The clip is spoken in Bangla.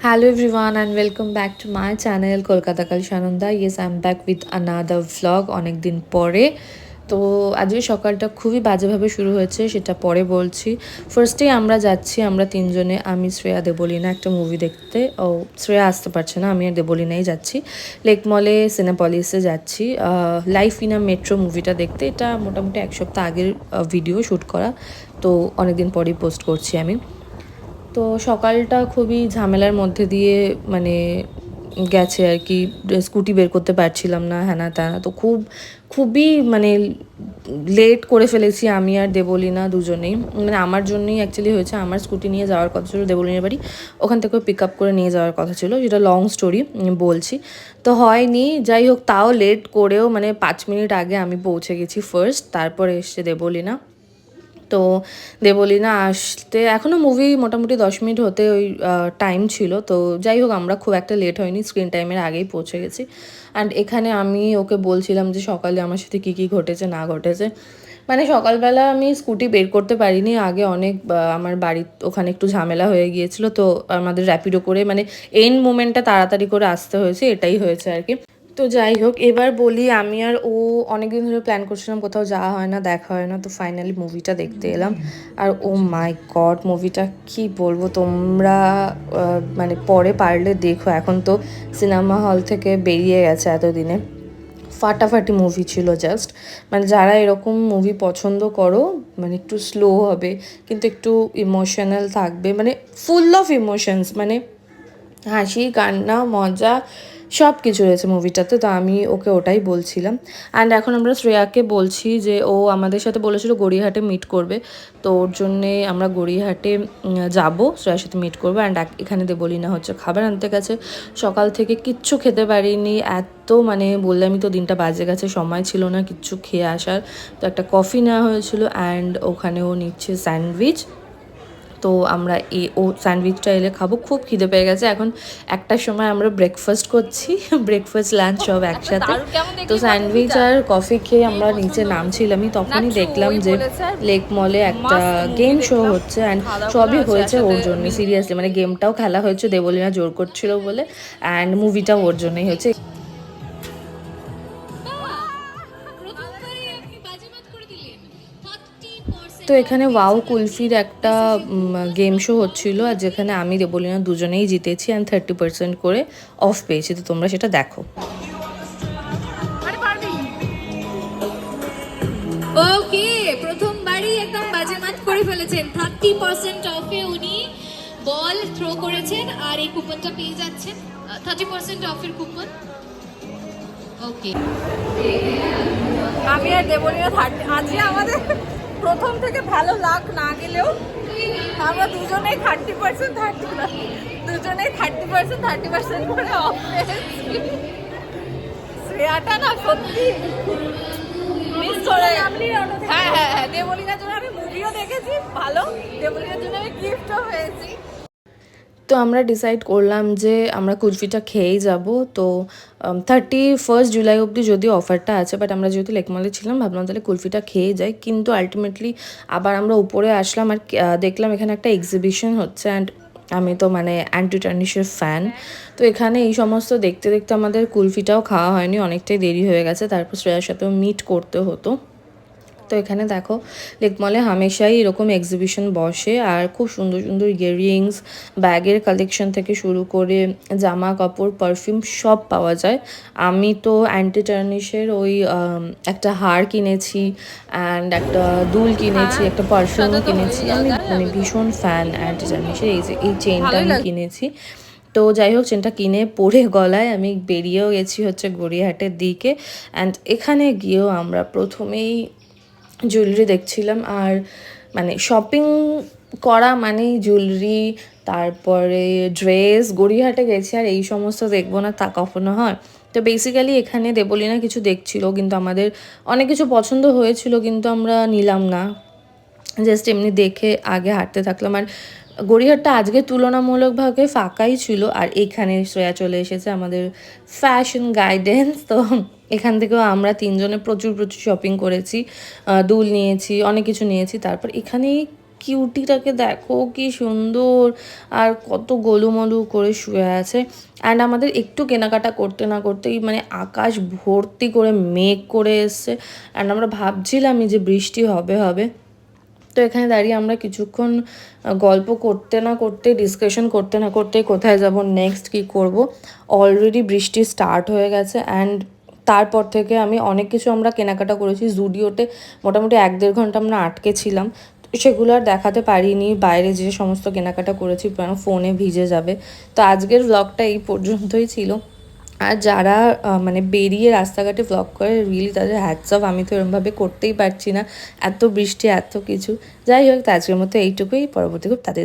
Hello everyone and welcome back to my channel Kolkata Kalshananda. Yes, I'm back with another vlog অনেক দিন পরে। তো আজকে সকালটা খুবই বাজেভাবে শুরু হয়েছে, সেটা পরে বলছি। ফার্স্টেই আমরা যাচ্ছি, আমরা তিনজনে, আমি শ্রেয়া দেবলীনা একটা মুভি দেখতে। ও শ্রেয়া আসতে পারছে না, আমি আর দেবলীনাই যাচ্ছি। লেক মলে সিনেপলিসে যাচ্ছি লাইফ ইন আ মেট্রো মুভিটা দেখতে। এটা মোটামুটি এক সপ্তাহ আগের ভিডিও শ্যুট করা, তো অনেকদিন পরেই পোস্ট করছি আমি। তো সকালটা খুবই ঝামেলার মধ্যে দিয়ে মানে গেছে আর কি। স্কুটি বের করতে পারছিলাম না, হ্যানা ত্যানা, তো খুবই মানে লেট করে ফেলেছি আমি আর দেবলীনা দুজনেই। মানে আমার জন্যই অ্যাকচুয়ালি হয়েছে, আমার স্কুটি নিয়ে যাওয়ার কথা ছিল দেবলীনার বাড়ি, ওখান থেকে পিক আপ করে নিয়ে যাওয়ার কথা ছিল, যেটা লং স্টোরি বলছি। তো হয়নি, যাই হোক, তাও লেট করেও মানে 5 মিনিট আগে আমি পৌঁছে গেছি ফার্স্ট, তারপরে এসছে দেবলীনা। তো দেবলীনা আসতে এখনও মুভি মোটামুটি 10 মিনিট হতে ওই টাইম ছিল। তো যাই হোক, আমরা খুব একটা লেট হয়নি, স্ক্রিন টাইমের আগেই পৌঁছে গেছি। অ্যান্ড এখানে আমি ওকে বলছিলাম যে সকালে আমার সাথে কী কী ঘটেছে না ঘটেছে। মানে সকালবেলা আমি স্কুটি বের করতে পারিনি, আগে অনেক আমার বাড়ির ওখানে একটু ঝামেলা হয়ে গিয়েছিল, তো আমাদের র্যাপিডো করে মানে এন্ড মোমেন্টটা তাড়াতাড়ি করে আসতে হয়েছে, এটাই হয়েছে আর কি। তো যাই হোক, এবার বলি, আমি আর ও অনেকদিন ধরে প্ল্যান করছিলাম, কোথাও যাওয়া হয় না, দেখা হয় না, তো ফাইনালি মুভিটা দেখতে এলাম। আর ও মাই গড, মুভিটা কি বলবো, তোমরা মানে পরে পারলে দেখো, এখন তো সিনেমা হল থেকে বেরিয়ে গেছে এতদিনে। ফাটাফাটি মুভি ছিল জাস্ট। মানে যারা এরকম মুভি পছন্দ করো, মানে একটু স্লো হবে কিন্তু একটু ইমোশনাল থাকবে, মানে ফুল অফ ইমোশনস, মানে হাসি কান্না মজা সব কিছু রয়েছে মুভিটাতে। তো আমি ওকে ওটাই বলছিলাম। অ্যান্ড এখন আমরা শ্রেয়াকে বলছি যে ও আমাদের সাথে বলেছিল গড়িয়াহাটে মিট করবে, তো ওর জন্যে আমরা গড়িয়াহাটে যাবো, শ্রেয়ার সাথে মিট করবো। অ্যান্ড এখানে দেবলীনা হচ্ছে খাবার আনতে গেছে, সকাল থেকে কিচ্ছু খেতে পারিনি, এত মানে বললামই তো দিনটা বাজে গেছে, সময় ছিল না কিচ্ছু খেয়ে আসার। তো একটা কফি নেওয়া হয়েছিল, অ্যান্ড ওখানে ও নিচ্ছে স্যান্ডউইচ। তো আমরা ও স্যান্ডউইচটা এলে খাবো, খুব খিদে পেয়ে গেছে। এখন একটার সময় আমরা ব্রেকফাস্ট করছি, ব্রেকফাস্ট লাঞ্চ সব একসাথে। তো স্যান্ডউইচ আর কফি খেয়ে আমরা নিচে নামছিলামই, তখনই দেখলাম যে লেক মলে একটা গেম শো হচ্ছে। অ্যান্ড সবই হয়েছে ওর জন্য, সিরিয়াসলি, মানে গেমটাও খেলা হয়েছে, দেবলীনা জোর করছিল বলে, অ্যান্ড মুভিটাও ওর জন্যই হয়েছে। তো এখানে ওয়াও কুলফির একটা গেম শো হচ্ছিল, আর যেখানে আমি দেবলীনা দুজনেই জিতেছি, অ্যান্ড 30% করে অফ পেয়েছি। তো তোমরা সেটা দেখো। ওকে, প্রথমবারই একদম বাজেমাত করে ফেলেছেন। 30% অফে উনি বল থ্রো করেছেন আর এই কুপনটা পেয়ে যাচ্ছেন, 30% অফের কুপন। ওকে, আমি আর দেবলীনা আজকে আমাদের প্রথম থেকে ভালো লাক না গেলেও আমরা দুজনেই 30% দুজনেই 30% করে অফ পেয়েছি। শ্রেয়াটা না সত্যি মিস করে। হ্যাঁ হ্যাঁ হ্যাঁ, দেবলীনার জন্য আমি মুভিও দেখেছি ভালো, দেবলীনার জন্য আমি গিফটও পেয়েছি। তো আমরা ডিসাইড করলাম যে আমরা কুলফিটা খেয়েই যাব। তো 31 জুলাই অবধি যদিও অফারটা আছে, বাট আমরা যেহেতু লেকমলে ছিলাম ভাবলাম তাহলে কুলফিটা খেয়ে যাই। কিন্তু আলটিমেটলি আবার আমরা উপরে আসলাম, আর দেখলাম এখানে একটা এক্সিবিশন হচ্ছে। অ্যান্ড আমি তো মানে অ্যান্টি টার্নিশের ফ্যান, তো এখানে এই সমস্ত দেখতে দেখতে আমাদের কুলফিটাও খাওয়া হয়নি, অনেকটাই দেরি হয়ে গেছে। তারপর শ্রেয়ার সাথেও মিট করতে হতো। তো এখানে দেখো, লেকমলে হামেশাই এরকম এক্সিবিশন বসে, আর খুব সুন্দর সুন্দর ইয়াররিংস, ব্যাগের কালেকশন থেকে শুরু করে জামা কাপড় পারফিউম সব পাওয়া যায়। আমি তো অ্যান্টি টার্নিশের ওই একটা হার কিনেছি, অ্যান্ড একটা দুল কিনেছি, একটা পারফিউম কিনেছি। আমি মানে ভীষণ ফ্যান অ্যান্টি টার্নিশের। এই চেইনটা আমি কিনেছি। তো যাই হোক, চেনটা কিনে পরে গলায় আমি বেরিয়েও গেছি হচ্ছে গড়িয়াহাটের দিকে। অ্যান্ড এখানে গিয়েও আমরা প্রথমেই জুয়েলারি দেখছিলাম। আর মানে শপিং করা মানেই জুয়েলারি, তারপরে ড্রেস। গড়িয়াহাটে গেছি আর এই সমস্ত দেখবো না তা কখনো হয়? তো বেসিক্যালি এখানে দেবলীনা কিছু দেখছিল, কিন্তু আমাদের অনেক কিছু পছন্দ হয়েছিল, কিন্তু আমরা নিলাম না, জাস্ট এমনি দেখে আগে হাঁটতে থাকলাম। আর গড়িয়াহাটটা আজকে তুলনামূলকভাবে ফাঁকাই ছিল। আর এখানে শ্রেয়া চলে এসেছে আমাদের ফ্যাশন গাইডেন্স। তো এখান থেকেও আমরা তিনজনে প্রচুর প্রচুর শপিং করেছি, দুল নিয়েছি, অনেক কিছু নিয়েছি। তারপর এখানেই কিউটিটাকে দেখো কি সুন্দর, আর কত গোলুমলু করে শুয়ে আছে। অ্যান্ড আমাদের একটু কেনাকাটা করতে না করতেই মানে আকাশ ভর্তি করে মেঘ করে এসছে, অ্যান্ড আমরা ভাবছিলামই যে বৃষ্টি হবে হবে। তো এখানে দাঁড়িয়ে আমরা কিছুক্ষণ গল্প করতে না করতে, ডিসকাশন করতে না করতে কোথায় যাব নেক্সট, কী করব। অলরেডি বৃষ্টি স্টার্ট হয়ে গেছে, অ্যান্ড তারপর থেকে আমি অনেক কিছু আমরা কেনাকাটা করেছি। জুডিওতে মোটামুটি 1-1.5 ঘন্টা আমরা আটকে ছিলাম, সেগুলো আর দেখাতে পারিনি। বাইরে যে সমস্ত কেনাকাটা করেছি কেন ফোনে ভিজে যাবে। তো আজকের ব্লগটা এই পর্যন্তই ছিল। আর যারা মানে বেরিয়ে রাস্তাঘাটে ভ্লগ করে রিয়েলি তাদের হ্যাটস অফ। আমি তো এরমভাবে করতেই পারছি না, এত বৃষ্টি এত কিছু। যাই হোক, তো আজকের মতো এইটুকুই, পরবর্তী খুব তাদের